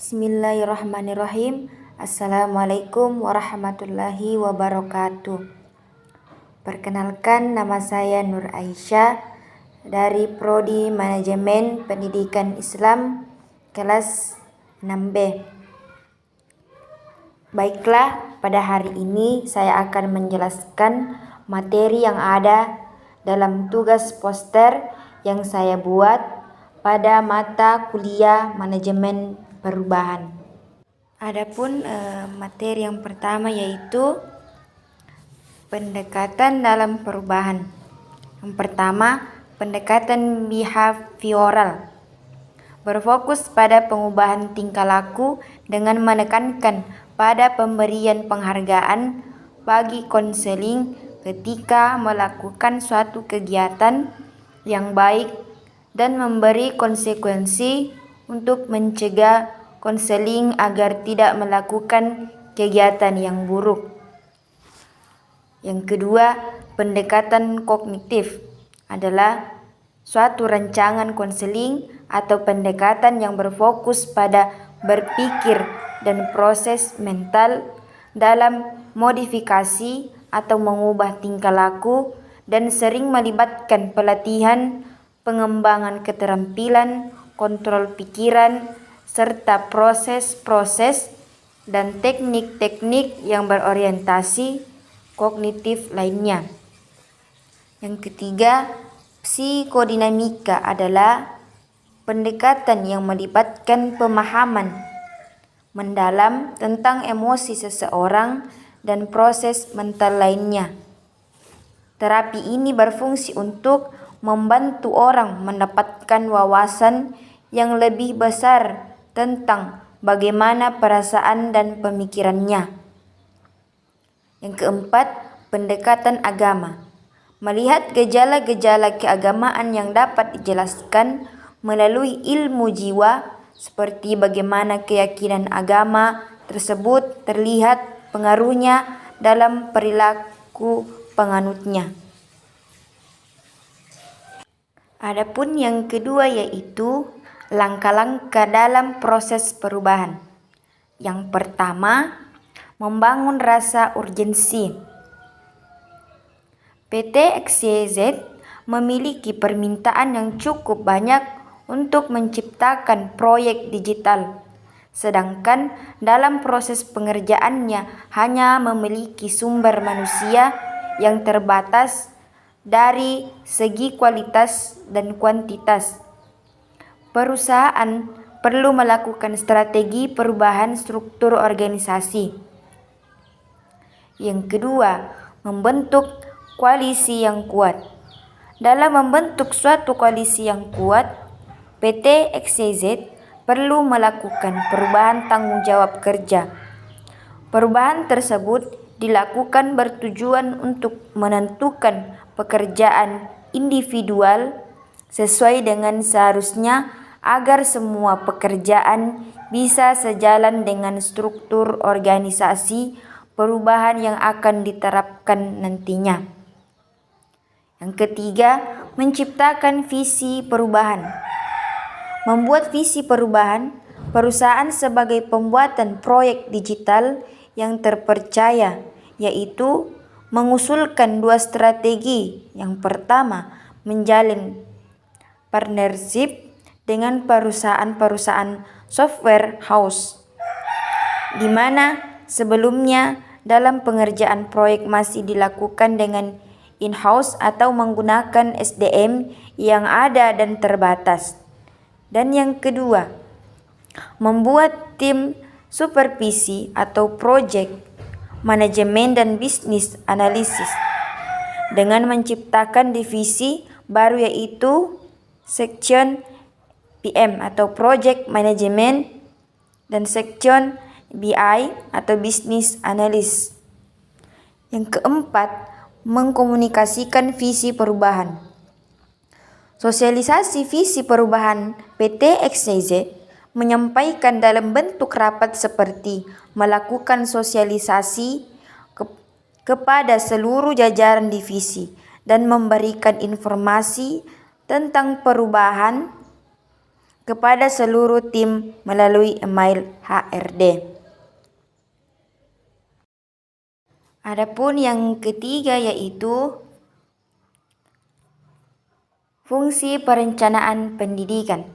Bismillahirrahmanirrahim. Assalamualaikum warahmatullahi wabarakatuh. Perkenalkan, nama saya Nur Aisyah dari Prodi Manajemen Pendidikan Islam kelas 6B. Baiklah, pada hari ini saya akan menjelaskan materi yang ada dalam tugas poster yang saya buat pada mata kuliah Manajemen Perubahan. Adapun materi yang pertama yaitu pendekatan dalam perubahan. Yang pertama, pendekatan behavioral berfokus pada pengubahan tingkah laku dengan menekankan pada pemberian penghargaan bagi konseling ketika melakukan suatu kegiatan yang baik dan memberi konsekuensi untuk mencegah konseling agar tidak melakukan kegiatan yang buruk. Yang kedua, pendekatan kognitif adalah suatu rancangan konseling atau pendekatan yang berfokus pada berpikir dan proses mental dalam modifikasi atau mengubah tingkah laku dan sering melibatkan pelatihan, pengembangan keterampilan, kontrol pikiran, serta proses-proses dan teknik-teknik yang berorientasi kognitif lainnya. Yang ketiga, psikodinamika adalah pendekatan yang melibatkan pemahaman mendalam tentang emosi seseorang dan proses mental lainnya. Terapi ini berfungsi untuk membantu orang mendapatkan wawasan yang lebih besar tentang bagaimana perasaan dan pemikirannya. Yang keempat, pendekatan agama. Melihat gejala-gejala keagamaan yang dapat dijelaskan melalui ilmu jiwa, seperti bagaimana keyakinan agama tersebut terlihat pengaruhnya dalam perilaku penganutnya. Adapun yang kedua yaitu langkah-langkah dalam proses perubahan. Yang pertama, membangun rasa urgensi. PT XYZ memiliki permintaan yang cukup banyak untuk menciptakan proyek digital, sedangkan dalam proses pengerjaannya hanya memiliki sumber manusia yang terbatas dari segi kualitas dan kuantitas. Perusahaan perlu melakukan strategi perubahan struktur organisasi. Yang kedua, membentuk koalisi yang kuat. Dalam membentuk suatu koalisi yang kuat, PT XYZ perlu melakukan perubahan tanggung jawab kerja. Perubahan tersebut dilakukan bertujuan untuk menentukan pekerjaan individual sesuai dengan seharusnya agar semua pekerjaan bisa sejalan dengan struktur organisasi perubahan yang akan diterapkan nantinya. Yang ketiga, menciptakan visi perubahan. Membuat visi perubahan, perusahaan sebagai pembuatan proyek digital yang terpercaya, yaitu mengusulkan dua strategi. Yang pertama, menjalin partnership dengan perusahaan-perusahaan software house, di mana sebelumnya dalam pengerjaan proyek masih dilakukan dengan in-house atau menggunakan SDM yang ada dan terbatas. Dan yang kedua, membuat tim supervisi atau project manajemen dan bisnis analisis dengan menciptakan divisi baru yaitu section PM atau project management dan section BI atau business analyst. Yang keempat, mengkomunikasikan visi perubahan. Sosialisasi visi perubahan PT XYZ menyampaikan dalam bentuk rapat seperti melakukan sosialisasi kepada seluruh jajaran divisi dan memberikan informasi tentang perubahan kepada seluruh tim melalui email HRD. Adapun yang ketiga yaitu fungsi perencanaan pendidikan.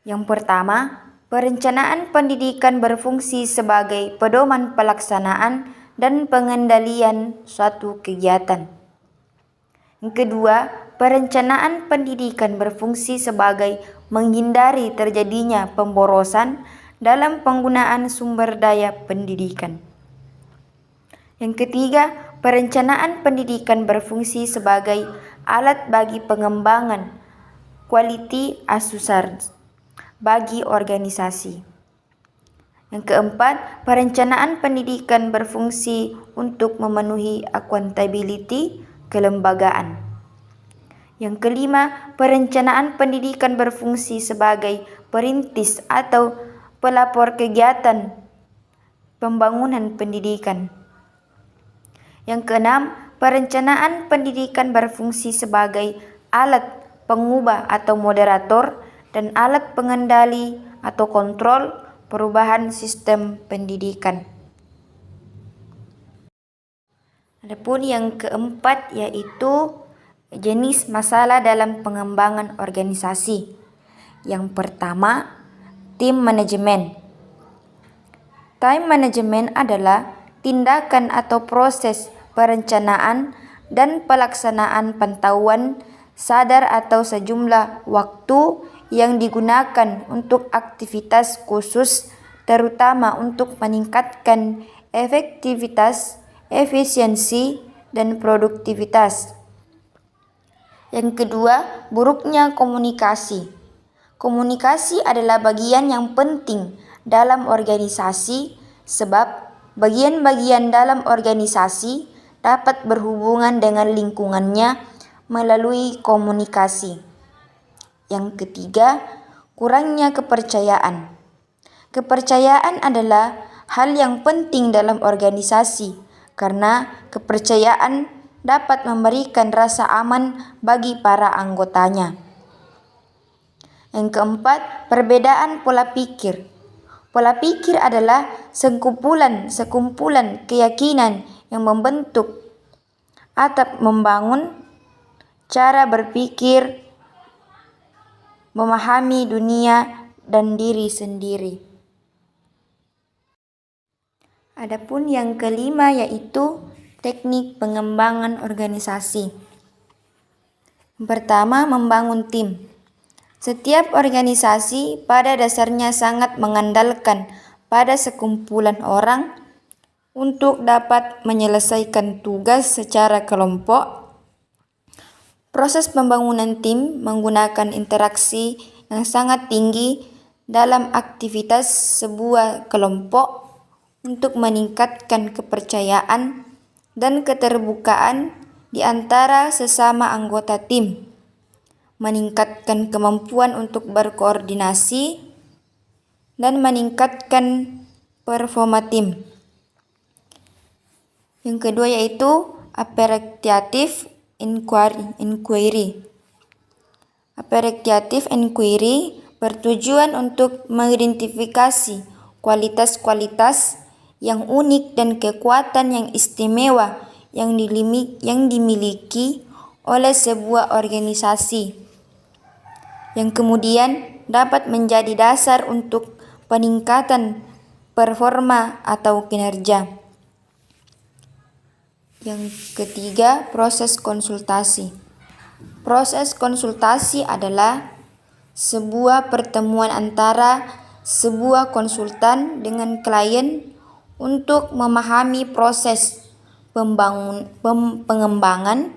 Yang pertama, perencanaan pendidikan berfungsi sebagai pedoman pelaksanaan dan pengendalian suatu kegiatan. Yang kedua, perencanaan pendidikan berfungsi sebagai menghindari terjadinya pemborosan dalam penggunaan sumber daya pendidikan. Yang ketiga, perencanaan pendidikan berfungsi sebagai alat bagi pengembangan quality assurance bagi organisasi. Yang keempat, perencanaan pendidikan berfungsi untuk memenuhi akuntability kelembagaan. Yang kelima, perencanaan pendidikan berfungsi sebagai perintis atau pelapor kegiatan pembangunan pendidikan. Yang keenam, perencanaan pendidikan berfungsi sebagai alat pengubah atau moderator dan alat pengendali atau kontrol perubahan sistem pendidikan. Adapun yang keempat yaitu jenis masalah dalam pengembangan organisasi. Yang pertama, tim manajemen. Time management adalah tindakan atau proses perencanaan dan pelaksanaan pantauan sadar atau sejumlah waktu yang digunakan untuk aktivitas khusus, terutama untuk meningkatkan efektivitas, efisiensi, dan produktivitas. Yang kedua, buruknya komunikasi. Komunikasi adalah bagian yang penting dalam organisasi sebab bagian-bagian dalam organisasi dapat berhubungan dengan lingkungannya melalui komunikasi. Yang ketiga, kurangnya kepercayaan. Kepercayaan adalah hal yang penting dalam organisasi karena kepercayaan dapat memberikan rasa aman bagi para anggotanya. Yang keempat, perbedaan pola pikir. Pola pikir adalah sekumpulan keyakinan yang membentuk atau membangun cara berpikir, memahami dunia dan diri sendiri. Adapun yang kelima yaitu teknik pengembangan organisasi. Yang pertama, membangun tim. Setiap organisasi pada dasarnya sangat mengandalkan pada sekumpulan orang untuk dapat menyelesaikan tugas secara kelompok. Proses pembangunan tim menggunakan interaksi yang sangat tinggi dalam aktivitas sebuah kelompok untuk meningkatkan kepercayaan dan keterbukaan di antara sesama anggota tim, meningkatkan kemampuan untuk berkoordinasi, dan meningkatkan performa tim. Yang kedua yaitu appreciative inquiry. Appreciative inquiry bertujuan untuk mengidentifikasi kualitas-kualitas yang unik dan kekuatan yang istimewa yang dimiliki oleh sebuah organisasi, yang kemudian dapat menjadi dasar untuk peningkatan performa atau kinerja. Yang ketiga, proses konsultasi. Proses konsultasi adalah sebuah pertemuan antara sebuah konsultan dengan klien untuk memahami proses pengembangan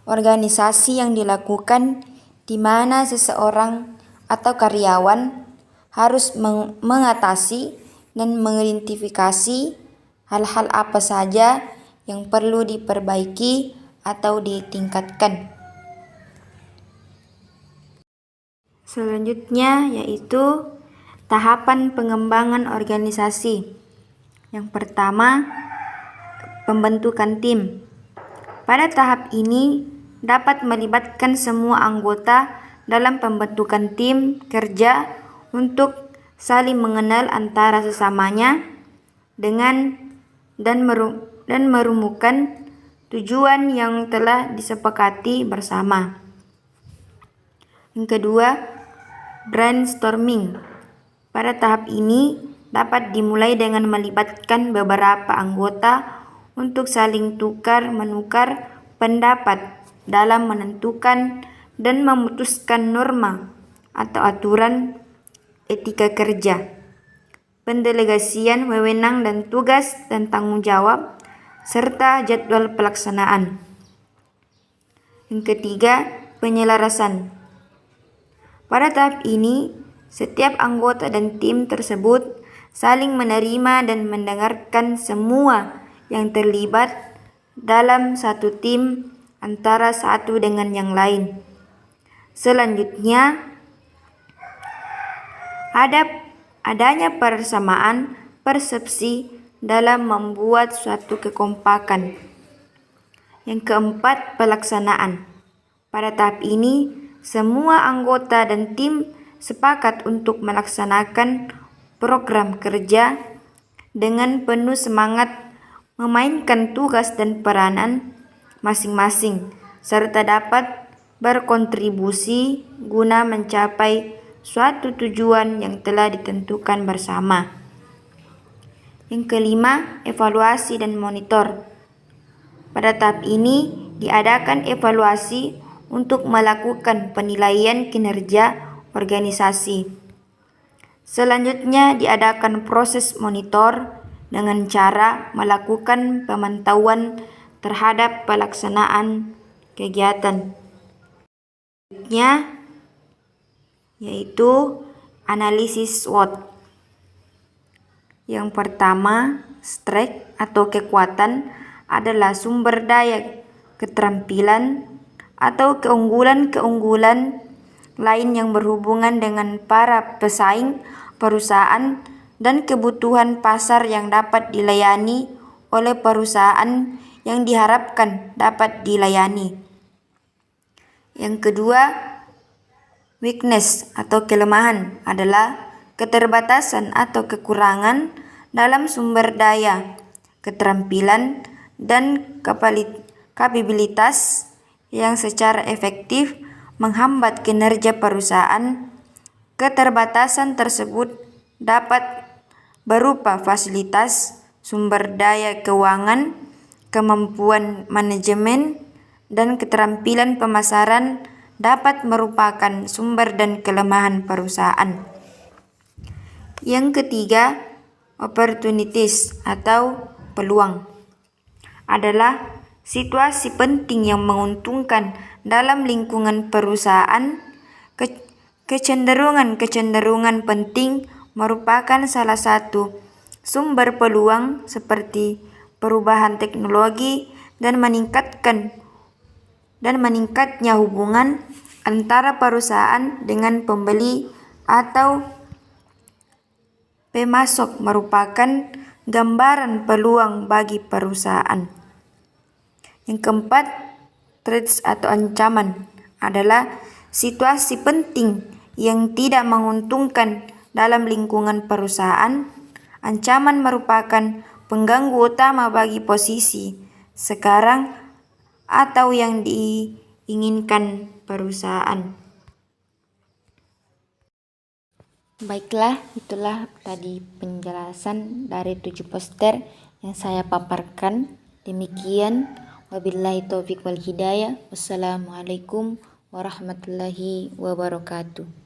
organisasi yang dilakukan, di mana seseorang atau karyawan harus mengatasi dan mengidentifikasi hal-hal apa saja yang perlu diperbaiki atau ditingkatkan. Selanjutnya yaitu tahapan pengembangan organisasi. Yang pertama, pembentukan tim. Pada tahap ini dapat melibatkan semua anggota dalam pembentukan tim kerja untuk saling mengenal antara sesamanya dan merumuskan tujuan yang telah disepakati bersama. Yang kedua, brainstorming. Pada tahap ini dapat dimulai dengan melibatkan beberapa anggota untuk saling tukar-menukar pendapat dalam menentukan dan memutuskan norma atau aturan etika kerja, pendelegasian wewenang dan tugas dan tanggung jawab, serta jadwal pelaksanaan. Yang ketiga, penyelarasan. Pada tahap ini, setiap anggota dan tim tersebut saling menerima dan mendengarkan semua yang terlibat dalam satu tim antara satu dengan yang lain. Selanjutnya, adanya persamaan persepsi dalam membuat suatu kekompakan. Yang keempat, pelaksanaan. Pada tahap ini, semua anggota dan tim sepakat untuk melaksanakan program kerja dengan penuh semangat, memainkan tugas dan peranan masing-masing, serta dapat berkontribusi guna mencapai suatu tujuan yang telah ditentukan bersama. Yang kelima, evaluasi dan monitor. Pada tahap ini diadakan evaluasi untuk melakukan penilaian kinerja organisasi. Selanjutnya diadakan proses monitor dengan cara melakukan pemantauan terhadap pelaksanaan kegiatan. Selanjutnya yaitu analisis SWOT. Yang pertama, strength atau kekuatan adalah sumber daya, keterampilan, atau keunggulan-keunggulan lain yang berhubungan dengan para pesaing perusahaan dan kebutuhan pasar yang dapat dilayani oleh perusahaan yang diharapkan dapat dilayani. Yang kedua, weakness atau kelemahan adalah keterbatasan atau kekurangan dalam sumber daya, keterampilan, dan kapabilitas yang secara efektif menghambat kinerja perusahaan. Keterbatasan tersebut dapat berupa fasilitas, sumber daya keuangan, kemampuan manajemen, dan keterampilan pemasaran dapat merupakan sumber dan kelemahan perusahaan. Yang ketiga, opportunities atau peluang adalah situasi penting yang menguntungkan dalam lingkungan perusahaan. Kecenderungan penting merupakan salah satu sumber peluang seperti perubahan teknologi dan meningkatnya hubungan antara perusahaan dengan pembeli atau pemasok merupakan gambaran peluang bagi perusahaan. Yang keempat, threats atau ancaman adalah situasi penting yang tidak menguntungkan dalam lingkungan perusahaan. Ancaman merupakan pengganggu utama bagi posisi sekarang atau yang diinginkan perusahaan. Baiklah, itulah tadi penjelasan dari 7 poster yang saya paparkan. Demikian, wabillahi taufiq wal hidayah. Wassalamualaikum warahmatullahi wabarakatuh.